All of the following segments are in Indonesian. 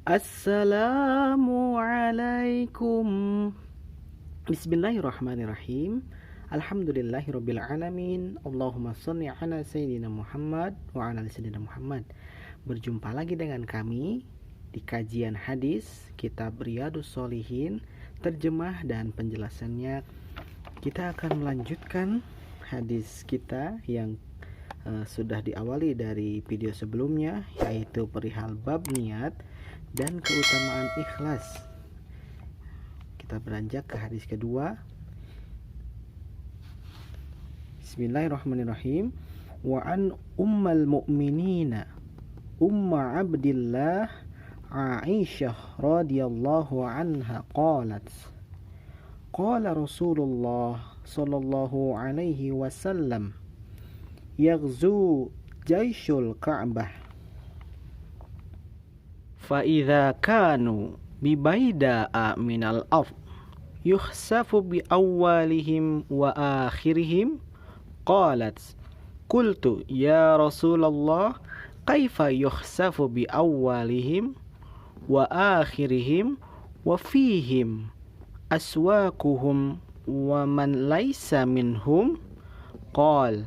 Assalamualaikum. Bismillahirrahmanirrahim. Alhamdulillahirabbil alamin. Allahumma shalli ala sayyidina Muhammad wa ala sayyidina Muhammad. Berjumpa lagi dengan kami di kajian hadis kitab Riyadhus Shalihin, terjemah dan penjelasannya. Kita akan melanjutkan hadis kita yang sudah diawali dari video sebelumnya, yaitu perihal bab niat dan keutamaan ikhlas. Kita beranjak ke hadis kedua. Bismillahirrahmanirrahim. Wa an ummal mu'minina umma Abdillah Aisyah radhiyallahu anha qalat qala Rasulullah sallallahu alaihi wasallam yaghzu jaisyul Ka'bah fa idza kanu bi baida'a minal ard yukhsafu bi awwalihim wa akhirihim qalat qultu ya Rasulullah kaifa yukhsafu bi awwalihim wa akhirihim wa fihim aswaquhum wa man laysa minhum qala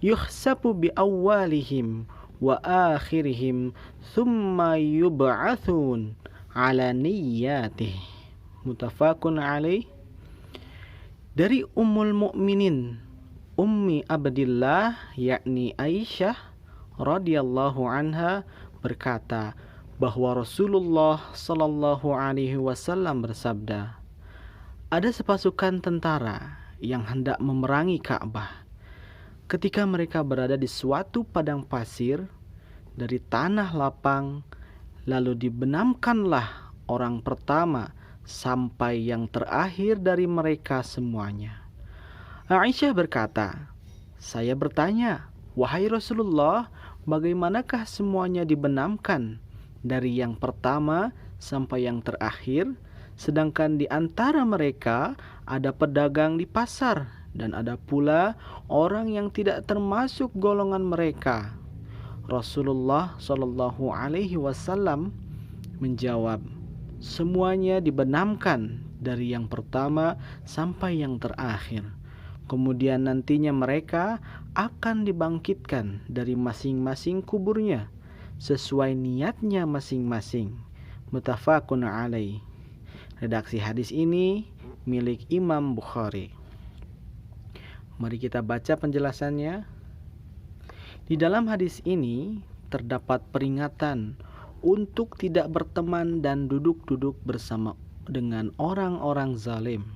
yukhsafu bi awwalihim wa akhirihim thumma yub'atsun ala niyyatih. Muttafaqun alaih. Dari Ummul Mukminin Ummi Abdillah yakni Aisyah radhiyallahu anha berkata bahwa Rasulullah sallallahu alaihi wasallam bersabda, ada sepasukan tentara yang hendak memerangi Ka'bah. Ketika mereka berada di suatu padang pasir dari tanah lapang, lalu dibenamkanlah orang pertama sampai yang terakhir dari mereka semuanya. Aisyah berkata, saya bertanya, wahai Rasulullah, bagaimanakah semuanya dibenamkan dari yang pertama sampai yang terakhir, sedangkan di antara mereka ada pedagang di pasar dan ada pula orang yang tidak termasuk golongan mereka. Rasulullah Shallallahu Alaihi Wasallam menjawab, semuanya dibenamkan dari yang pertama sampai yang terakhir. Kemudian nantinya mereka akan dibangkitkan dari masing-masing kuburnya sesuai niatnya masing-masing. Muttafaqun alaih. Redaksi hadis ini milik Imam Bukhari. Mari kita baca penjelasannya. Di dalam hadis ini terdapat peringatan untuk tidak berteman dan duduk-duduk bersama dengan orang-orang zalim,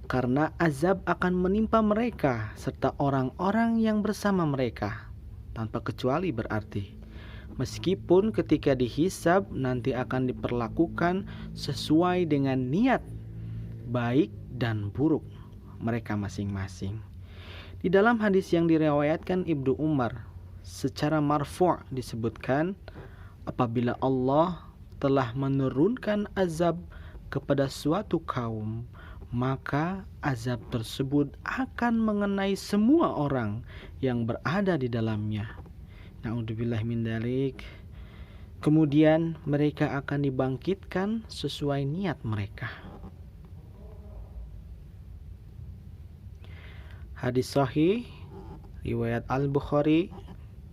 karena azab akan menimpa mereka serta orang-orang yang bersama mereka tanpa kecuali berarti. Meskipun ketika dihisab nanti akan diperlakukan sesuai dengan niat baik dan buruk mereka masing-masing. Di dalam hadis yang diriwayatkan Ibnu Umar secara marfu' disebutkan, apabila Allah telah menurunkan azab kepada suatu kaum, maka azab tersebut akan mengenai semua orang yang berada di dalamnya. Na'udzubillah min dzalik. Kemudian mereka akan dibangkitkan sesuai niat mereka. Hadis sahih riwayat Al-Bukhari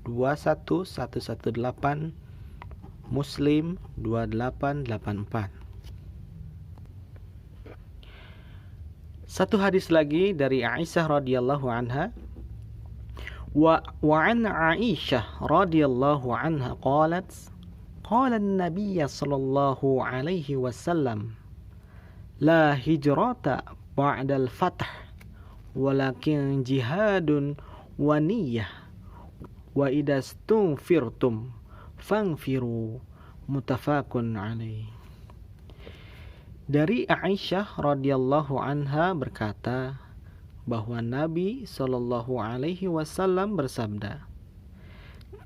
21118, Muslim 2884. Satu hadis lagi dari Aisyah radhiyallahu anha. Wa an Aisyah radhiyallahu anha qalat qala an-nabiy sallallahu alaihi wasallam la hijrata ba'da al-fath walakin jihadun wa niyyah wa idastunfirtum fanfiru. Muttafaqun alaih. Dari Aisyah radhiyallahu anha berkata bahwa Nabi sallallahu alaihi wasallam bersabda,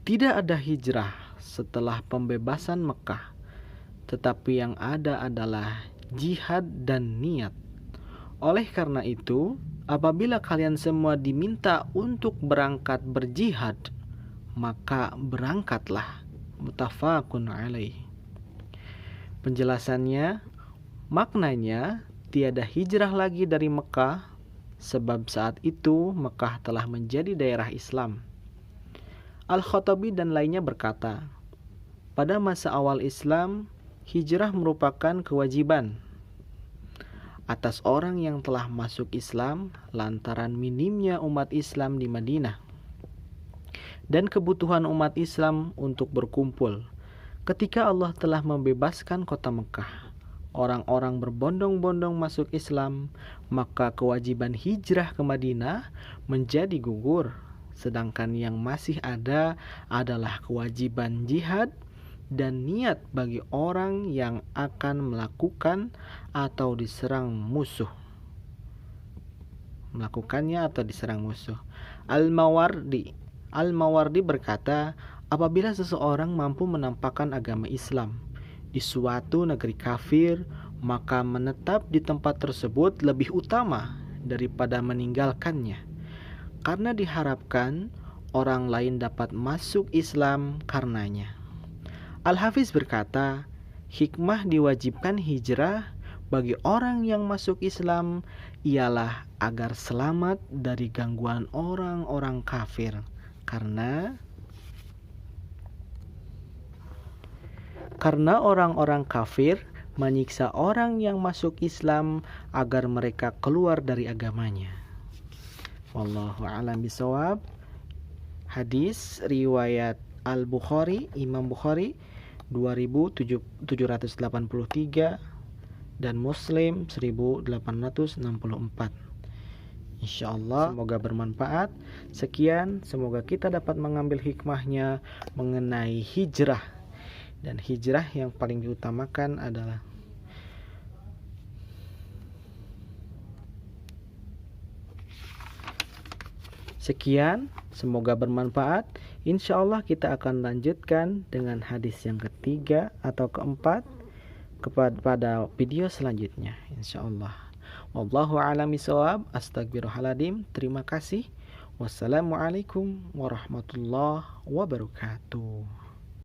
tidak ada hijrah setelah pembebasan Mekah, tetapi yang ada adalah jihad dan niat. Oleh karena itu, apabila kalian semua diminta untuk berangkat berjihad, maka berangkatlah. Muttafaqun alaih. Penjelasannya, maknanya tiada hijrah lagi dari Mekah, sebab saat itu Mekah telah menjadi daerah Islam. Al-Khattabi dan lainnya berkata, pada masa awal Islam, hijrah merupakan kewajiban atas orang yang telah masuk Islam lantaran minimnya umat Islam di Madinah dan kebutuhan umat Islam untuk berkumpul. Ketika Allah telah membebaskan kota Mekah, orang-orang berbondong-bondong masuk Islam, maka kewajiban hijrah ke Madinah menjadi gugur. Sedangkan yang masih ada adalah kewajiban jihad dan niat bagi orang yang akan melakukan atau diserang musuh. Melakukannya atau diserang musuh. Al-Mawardi berkata, apabila seseorang mampu menampakkan agama Islam di suatu negeri kafir, maka menetap di tempat tersebut lebih utama daripada meninggalkannya, karena diharapkan orang lain dapat masuk Islam karenanya. Al-Hafiz berkata, hikmah diwajibkan hijrah bagi orang yang masuk Islam ialah agar selamat dari gangguan orang-orang kafir, karena orang-orang kafir menyiksa orang yang masuk Islam agar mereka keluar dari agamanya. Wallahu a'lam bishawab. Hadis riwayat Al-Bukhari, Imam Bukhari 2783 dan Muslim 1864. Insyaallah semoga bermanfaat. Sekian, semoga kita dapat mengambil hikmahnya mengenai hijrah. Dan hijrah yang paling diutamakan adalah sekian, semoga bermanfaat. Insyaallah kita akan lanjutkan dengan hadis yang ketiga atau keempat pada video selanjutnya, insyaallah. Wallahu a'lam bishawab. Astagfirullahaladzim. Terima kasih. Wassalamualaikum warahmatullahi wabarakatuh.